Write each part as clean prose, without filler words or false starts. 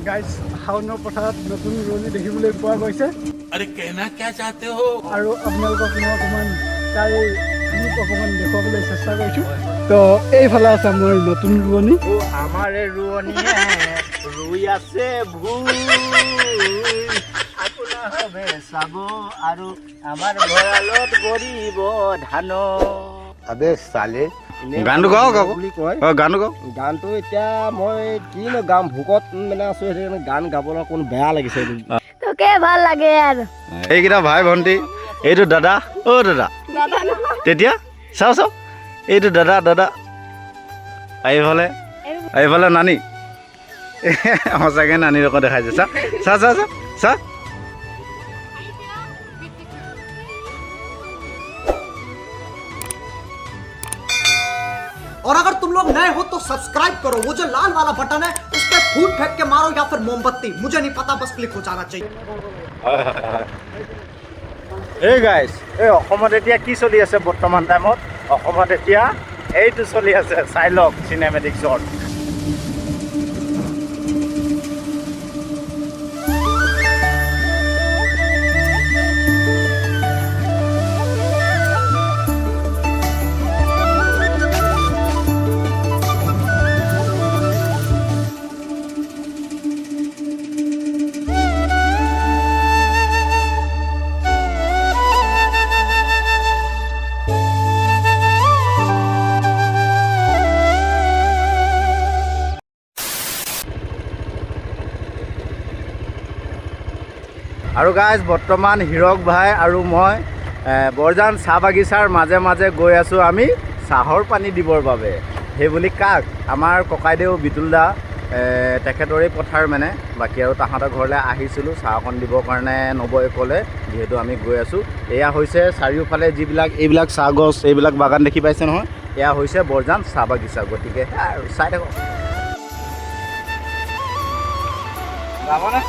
Guys শাওনৰ পথাৰত নতুন ৰোৱনী দেখিবলৈ পোৱা গৈছে। अरे कहना क्या चाहते हो? আৰু আপোনালোকক মই অকণমান তাই অকণমান দেখুৱাবলৈ চেষ্টা কৰিছোঁ। তো এইফালে আছে আমাৰ নতুন ৰোৱনী। আমাৰ ৰোৱনীয়ে ৰুই আছে ভুই আপোনাৰ হবে চাব আৰু আমাৰ ভঁৰালত গৰিব ধান। আবে চালে গানটো গাওক আকৌ বুলি কয়। গানটো গাওক। গানটো এতিয়া মই কিনো গাম, ভোকত মানে আছো, সেইটো গান গাবলৈ অকণ বেয়া লাগিছে। তোকে ভাল লাগে আৰু এইকেইটা ভাই ভণ্টি, এইটো দাদা, অ' দাদা তেতিয়া চাওঁ চাওঁ, এইটো দাদা দাদা, এইফালে এইফালে নানী, সঁচাকৈ নানীৰ লগত দেখাইছে। চা চা চা চা চা। और अगर तुम लोग नए हो तो सब्सक्राइब करो, वो जो लाल वाला बटन है उस पर फूल फेंक के मारो या फिर मोमबत्ती, मुझे नहीं पता, बस क्लिक हो जाना चाहिए। এই গাইজ, এই অসমত এতিয়া কি চলি আছে বৰ্তমান টাইমত? অসমত এতিয়া এইটো চলি আছে, চাই লওক চিনেমেটিক শ্বট। আৰু গাইজ বৰ্তমান হীৰক ভাই আৰু মই বৰজান চাহ বাগিচাৰ মাজে মাজে গৈ আছোঁ আমি চাহৰ পানী দিবৰ বাবে। সেইবুলি কাক? আমাৰ ককাইদেউ বিতুল দা, তেখেতৰে পথাৰ মানে, বাকী আৰু তাহাঁতৰ ঘৰলৈ আহিছিলোঁ চাহ অকণ দিবৰ কাৰণে। নবয়ে ক'লে যিহেতু আমি গৈ আছোঁ। এয়া হৈছে চাৰিওফালে যিবিলাক এইবিলাক চাহ গছ, এইবিলাক বাগান দেখি পাইছে নহয়, এয়া হৈছে বৰজান চাহ বাগিচা। গতিকে আৰু চাই থাকক। যাবনে?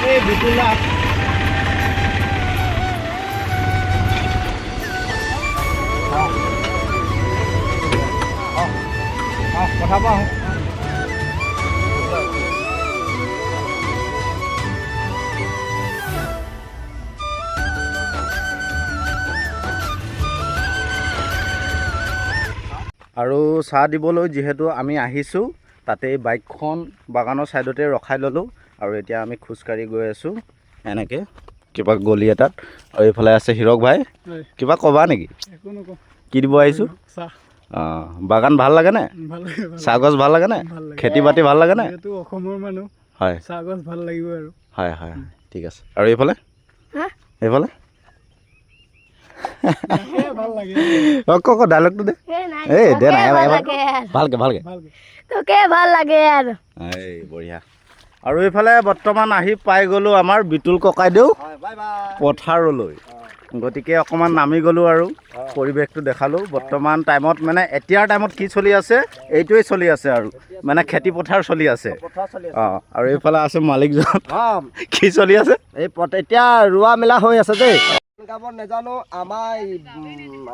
এই বিপুলা কথা পাওঁ। আৰু চাহ দিবলৈ যিহেতু আমি আহিছোঁ, তাতে বাইকখন বাগানৰ ছাইডতে ৰখাই ল'লোঁ। আৰু এতিয়া আমি খোজকাঢ়ি গৈ আছোঁ এনেকৈ কিবা গলি এটাত। আৰু এইফালে আছে হীৰক ভাই, কিবা ক'বা নেকি? কি দিব আহিছোঁ? অঁ, বাগান ভাল লাগেনে? চাহগছ ভাল লাগেনে? খেতি বাতি ভাল লাগেনে? অসমৰ মানুহ, হয়, চাহগছ ভাল লাগিব আৰু। হয় হয়, ঠিক আছে। আৰু এইফালে এইফালে ভাল লাগে। অঁ, ক ডাইলগটো দে। এই দে নাই, ভালকৈ ভালকৈ। তোকে ভাল লাগে আৰু এই বঢ়িয়া। আৰু এইফালে বৰ্তমান আহি পাই গ'লোঁ আমাৰ বিতুল ককাইদেউ পথাৰলৈ। গতিকে অকণমান নামি গ'লোঁ আৰু পৰিৱেশটো দেখালোঁ। বৰ্তমান টাইমত মানে এতিয়াৰ টাইমত কি চলি আছে, এইটোৱেই চলি আছে আৰু মানে খেতি পথাৰ চলি আছে। অঁ, আৰু এইফালে আছে মালিকজন। কি চলি আছে? এই এতিয়া ৰোৱা মেলা হৈ আছে দেই। গাবত নাজানো,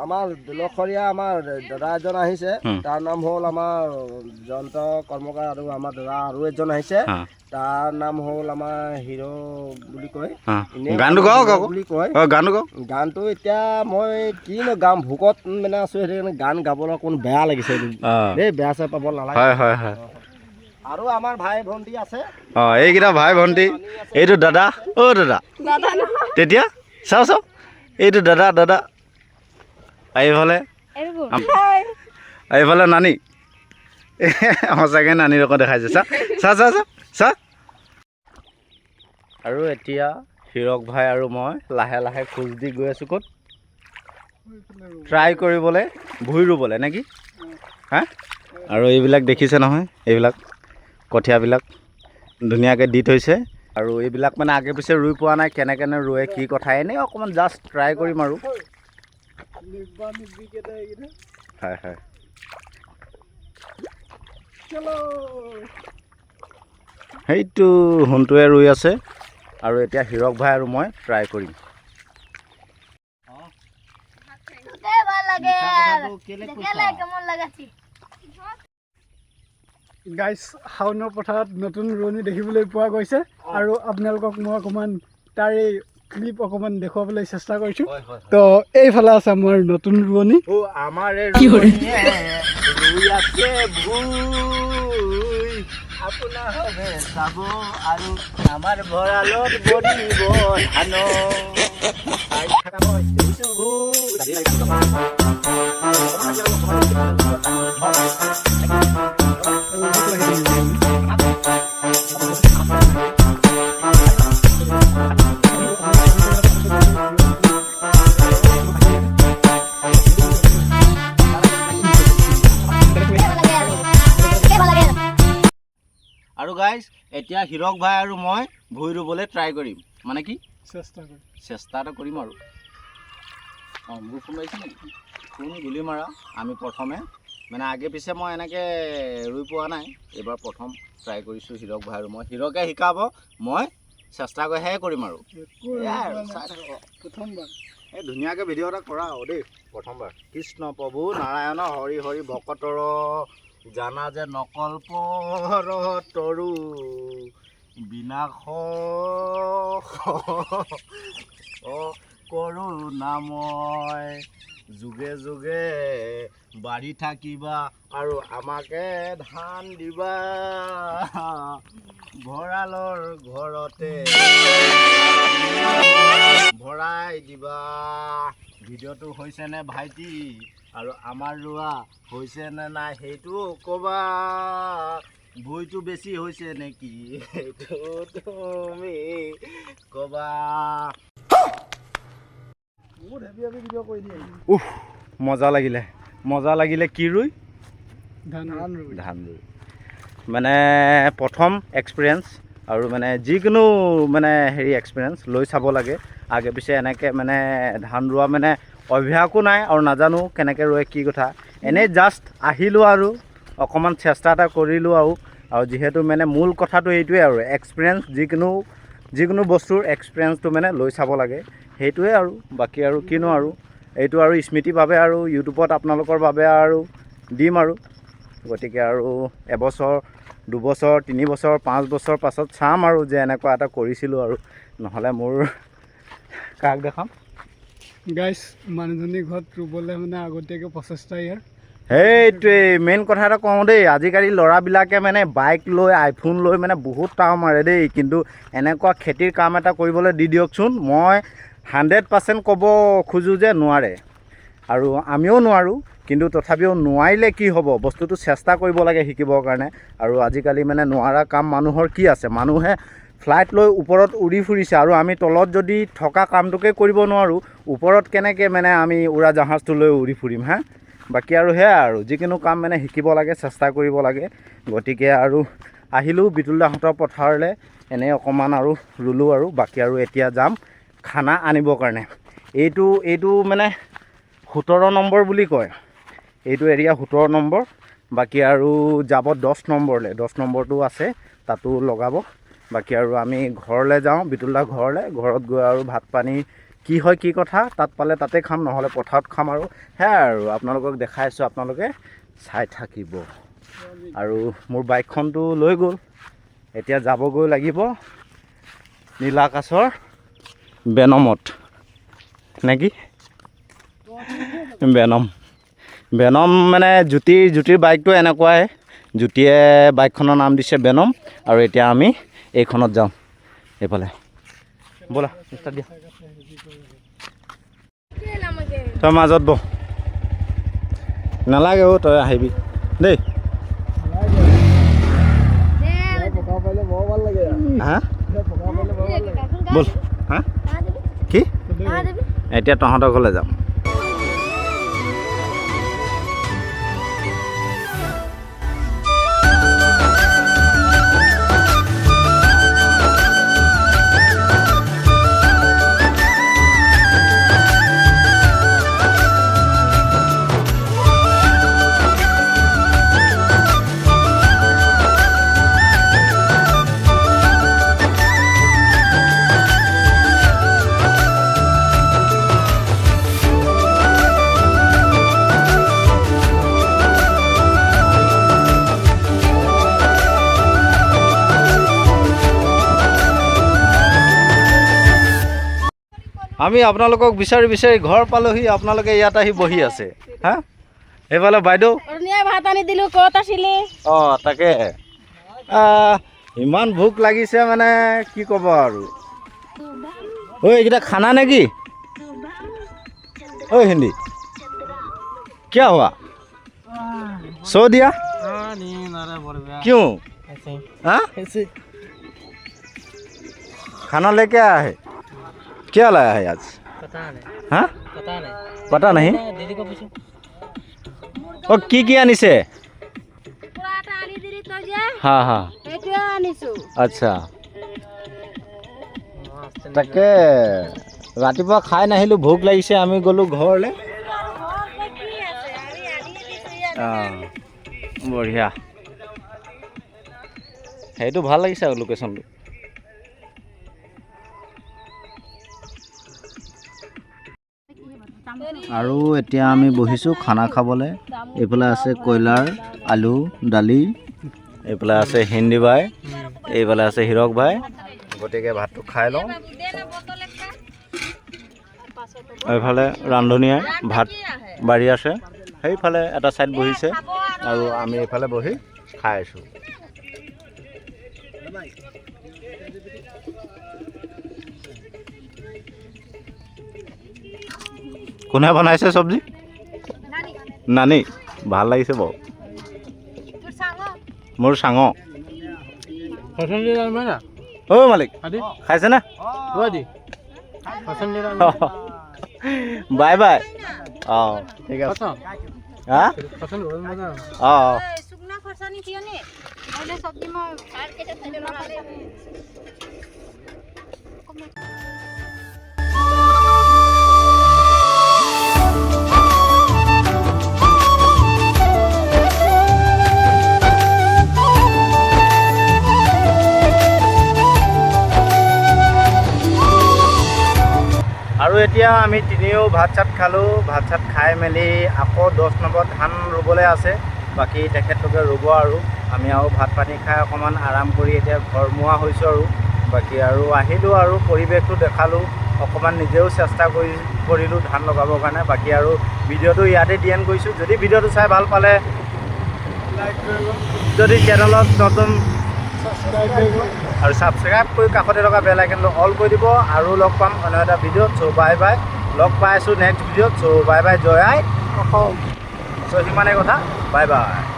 আমাৰ দলসৰীয়া আমাৰ দাদা এজন আহিছে, তাৰ নাম হ'ল আমাৰ জয়ন্ত কৰ্মকাৰ। আৰু আমাৰ দাদা আৰু এজন আহিছে, তাৰ নাম হ'ল আমাৰ হিৰ' বুলি কয়। গানটো গাওক আকৌ বুলি কয়। গানটো গাওক। গানটো এতিয়া মই কিনো গাম, ভোকত মানে আছোঁ, সেইটো গান গাবলৈ অকণ বেয়া লাগিছে দেই, বেয়া চেয়া পাব নালাগে। হয় হয় হয়। আৰু আমাৰ ভাই ভণ্টি আছে। অঁ, এইকেইটা ভাই ভণ্টি, এইটো দাদা, অ' দাদা তেতিয়া চাওঁ চাওঁ, এইটো দাদা দাদা, এইফালে এইফালে নানী, সঁচাকৈ নানীৰ লগত দেখাইছে। চা চা চা চা চা। আৰু এতিয়া হীৰক ভাই আৰু মই লাহে লাহে খোজ দি গৈ আছোঁ ক'ত? ট্ৰাই কৰিবলৈ ভুই ৰুবলৈ নে কি? হা? আৰু এইবিলাক দেখিছে নহয়, এইবিলাক কঠীয়াবিলাক ধুনীয়াকৈ দি থৈছে। আৰু এইবিলাক মানে আগে পিছে ৰুই পোৱা নাই, কেনেকৈ ৰুৱে কি কথা, এনেই অকণমান জাষ্ট ট্ৰাই কৰিম আৰু। হয় হয়। সেইটো সোণটোৱে ৰুই আছে। আৰু এতিয়া হীৰক ভাই আৰু মই ট্ৰাই কৰিম। তোকে ভাল লাগে আৰু কেমন লাগাছি? গাইজ শাওনৰ পথাৰত নতুন ৰোৱনী দেখিবলৈ পোৱা গৈছে আৰু আপোনালোকক মই অকণমান তাৰ এই ক্লিপ অকণমান দেখুৱাবলৈ চেষ্টা কৰিছোঁ। তো এইফালে আছে আমাৰ নতুন ৰোৱনী। আমাৰ ৰুই আছে ভুই আপোনাৰ হবে চাব আৰু আমাৰ ভঁৰালত বনিব আৰু গাইজ এতিয়া হিৰক ভাই আৰু মই ভুই ৰুবলৈ ট্ৰাই কৰিম, মানে কি চেষ্টা এটা কৰিম আৰু মোৰ ফোন লাগিছে নেকি? ফোন গুলি মাৰা। আমি প্ৰথমে মানে আগে পিছে মই এনেকৈ ৰুই পোৱা নাই, এইবাৰ প্ৰথম ট্ৰাই কৰিছোঁ হিৰক ভাই আৰু মই। হিৰকে শিকাব, মই চেষ্টা কৰিহে কৰিম আৰু প্ৰথমবাৰ এই ধুনীয়াকৈ ভিডিঅ' এটা কৰা আৰু দেই প্ৰথমবাৰ। কৃষ্ণ প্ৰভু নাৰায়ণ হৰি হৰি ভকতৰ জানা যে নকল্পৰ তৰু বিনাশ কৰোণাময় যুগে যুগে বাঢ়ি থাকিবা আৰু আমাকে ধান দিবা ভঁৰালৰ ঘৰতে ভৰাই দিবা। ভিডিঅ'টো হৈছেনে ভাইটি আৰু আমাৰ ৰোৱা হৈছেনে নাই সেইটো ক'বা। ভুইটো বেছি হৈছে নেকি সেইটো তুমি ক'বা। মজা লাগিলে কি ৰুই ধান ৰুই মানে প্ৰথম এক্সপিৰিয়েঞ্চ আৰু মানে যিকোনো মানে হেৰি এক্সপিৰিয়েঞ্চ লৈ চাব লাগে। আগে পিছে এনেকৈ মানে ধান ৰোৱা মানে অভ্যাসো নাই আৰু নাজানো কেনেকৈ ৰোৱে কি কথা। এনেই জাষ্ট আহিলোঁ আৰু অকণমান চেষ্টা এটা কৰিলোঁ আৰু যিহেতু মানে মূল কথাটো এইটোৱে আৰু এক্সপিৰিয়েঞ্চ যিকোনো বস্তুৰ এক্সপিৰিয়েঞ্চটো মানে লৈ চাব লাগে, সেইটোৱে আৰু বাকী আৰু কিনো আৰু এইটো আৰু স্মৃতিৰ বাবে আৰু ইউটিউবত আপোনালোকৰ বাবে আৰু দিম আৰু। গতিকে আৰু এবছৰ 2 বছৰ 3 বছৰ 5 বছৰ পাছত চাম আৰু যে এনেকুৱা এটা কৰিছিলোঁ আৰু নহ'লে মোৰ কাক দেখাম। গাইজ মানুহজনীৰ ঘৰত ৰুবলৈ মানে আগতীয়াকৈ প্ৰচেষ্টা ইয়াৰ সেইটোৱেই মেইন কথা এটা কওঁ দেই। আজিকালি ল'ৰাবিলাকে মানে বাইক লৈ আইফোন লৈ মানে বহুত টাও মাৰে দেই, কিন্তু এনেকুৱা খেতিৰ কাম এটা কৰিবলৈ দি দিয়কচোন। মই 100% ক'ব খোজোঁ যে নোৱাৰে আৰু আমিও নোৱাৰোঁ, কিন্তু তথাপিও নোৱাৰিলে কি হ'ব, বস্তুটো চেষ্টা কৰিব লাগে শিকিবৰ কাৰণে। আৰু আজিকালি মানে নোৱাৰা কাম মানুহৰ কি আছে, মানুহে ফ্লাইট লৈ ওপৰত উৰি ফুৰিছে আৰু আমি তলত যদি থকা কামটোকে কৰিব নোৱাৰোঁ, ওপৰত কেনেকৈ মানে আমি উৰা জাহাজটো লৈ উৰি ফুৰিম হা। বাকী আৰু সেয়া আৰু যিকোনো কাম মানে শিকিব লাগে, চেষ্টা কৰিব লাগে। গতিকে আৰু আহিলোঁ বিতুল দাহঁতৰ পথাৰলৈ, এনেই অকণমান আৰু ৰুলোঁ আৰু বাকী আৰু এতিয়া যাম খানা আনিবৰ কাৰণে। এইটো মানে 17 নম্বৰ বুলি কয়, এইটো এৰিয়া 17 নম্বৰ। বাকী আৰু যাব 10 নম্বৰলৈ, 10 নম্বৰটো আছে তাতো লগাব। বাকী আৰু আমি ঘৰলৈ যাওঁ, বিতুল দা ঘৰলৈ। ঘৰত গৈ আৰু ভাত পানী কি হয় কি কথা তাত পালে তাতে খাম, নহ'লে পথাৰত খাম আৰু সেয়াই আৰু আপোনালোকক দেখাই আছোঁ, আপোনালোকে চাই থাকিব। আৰু মোৰ বাইকখনটো লৈ গ'ল, এতিয়া যাবগৈ লাগিব নীলাকাশৰ বেনমত নেকি, বেনম মানে জ্যোতিৰ বাইকটো এনেকুৱাই। জ্যোতিয়ে বাইকখনৰ নাম দিছে বেনম আৰু এতিয়া আমি এইখনত যাওঁ এইফালে। ব'লা ষ্টাৰ্ট দিয়া, তই মাজত বহ। নালাগে অ' তই আহিবি দেই। হা ব'ল হা কি এতিয়া তহঁতৰ ঘৰলৈ যাম। আমি আপোনালোকক বিচাৰি বিচাৰি ঘৰ পালোহি, আপোনালোকে ইয়াত আহি বহি আছে। হা এইফালে বাইদেউ ভাত আনি দিলোঁ, ক'ত আছিলি? অঁ তাকে ইমান ভোক লাগিছে মানে কি ক'ব আৰু। ঐ এইকেইটা খানা নেকি? ঐ হিন্দী क्या हुआ सो दिया क्यों? हाँ खाना लेके आया है? क्या लाया है आज? हाँ पता नहीं ओ की আনিছে? हाँ हाँ আচ্ছা তাকে ৰাতিপুৱা খাই নাহিলোঁ, ভোক লাগিছে, আমি গ'লোঁ ঘৰলৈ। বঢ়িয়া, সেইটো ভাল লাগিছে আৰু লোকেশ্যনটো। আৰু এতিয়া আমি বহিছোঁ খানা খাবলৈ। এইফালে আছে কয়লাৰ, আলু, দালি, এইফালে আছে হিন্দী বাই, এইফালে আছে হিৰক ভাই। গতিকে ভাতটো খাই লওঁ। এইফালে ৰান্ধনীয়ে ভাত বাঢ়ি আছে, সেইফালে এটা ছাইড বহিছে আৰু আমি এইফালে বহি খাই আছোঁ। কোনে বনাইছে চব্জি? নানি। ভাল লাগিছে বাৰু। মোৰ চাঙ। অ মালিক খাইছেনে? Bye bye. অঁ ঠিক আছে। হা অঁ আৰু এতিয়া আমি তিনিও ভাত চাত খালোঁ। ভাত চাত খাই মেলি আকৌ 10 নম্বৰ ধান ৰুবলৈ আছে, বাকী তেখেতলোকে ৰুব। আৰু আমি আৰু ভাত পানী খাই অকণমান আৰাম কৰি এতিয়া ঘৰমুৱা হৈছোঁ। আৰু বাকী আৰু আহিলোঁ আৰু পৰিৱেশটো দেখালোঁ, অকণমান নিজেও চেষ্টা কৰিলোঁ ধান লগাবৰ কাৰণে। বাকী আৰু ভিডিঅ'টো ইয়াতে দি এণ্ড কৰিছোঁ। যদি ভিডিঅ'টো চাই ভাল পালে লাইক কৰিব, যদি চেনেলত নতুন আৰু ছাবস্ক্ৰাইব কৰি কাষতে থকা বেল আইকনটো অল কৰি দিব। আৰু লগ পাম অন্য এটা ভিডিঅ'ত। চ' বাই বাই, লগ পাই আছোঁ নেক্সট ভিডিঅ'ত। চ' বাই বাই, জয় আই অসম। চ' সিমানেই কথা, বাই বাই।